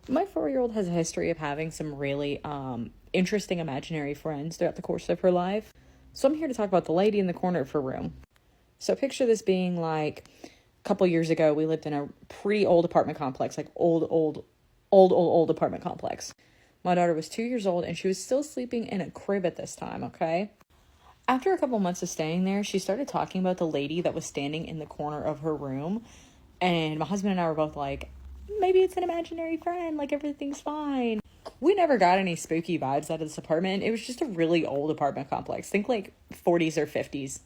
My 4-year-old has a history of having some really interesting imaginary friends throughout the course of her life. So I'm here to talk about the lady in the corner of her room. So picture this being like a couple years ago, we lived in a pretty old apartment complex, like old apartment complex. My daughter was 2 years old and she was still sleeping in a crib at this time, okay? After a couple months of staying there, she started talking about the lady that was standing in the corner of her room. And my husband and I were both like, maybe it's an imaginary friend, like everything's fine. We never got any spooky vibes out of this apartment. It was just a really old apartment complex. Think like 40s or 50s.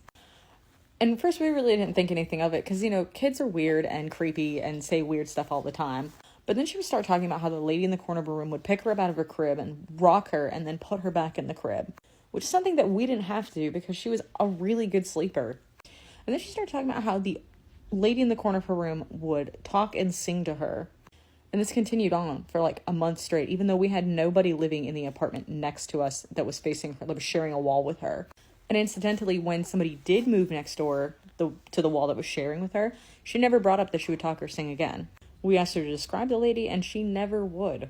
And first, we really didn't think anything of it because, kids are weird and creepy and say weird stuff all the time. But then she would start talking about how the lady in the corner of her room would pick her up out of her crib and rock her and then put her back in the crib, which is something that we didn't have to do because she was a really good sleeper. And then she started talking about how the lady in the corner of her room would talk and sing to her. And this continued on for like a month straight, even though we had nobody living in the apartment next to us that was facing her, that was sharing a wall with her. And incidentally, when somebody did move next door to the wall that was sharing with her, she never brought up that she would talk or sing again. We asked her to describe the lady, and she never would.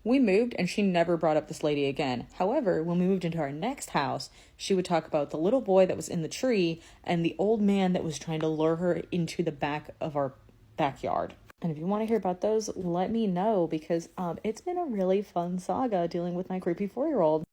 We moved, and she never brought up this lady again. However, when we moved into our next house, she would talk about the little boy that was in the tree and the old man that was trying to lure her into the back of our backyard. And if you want to hear about those, let me know because it's been a really fun saga dealing with my creepy 4-year-old.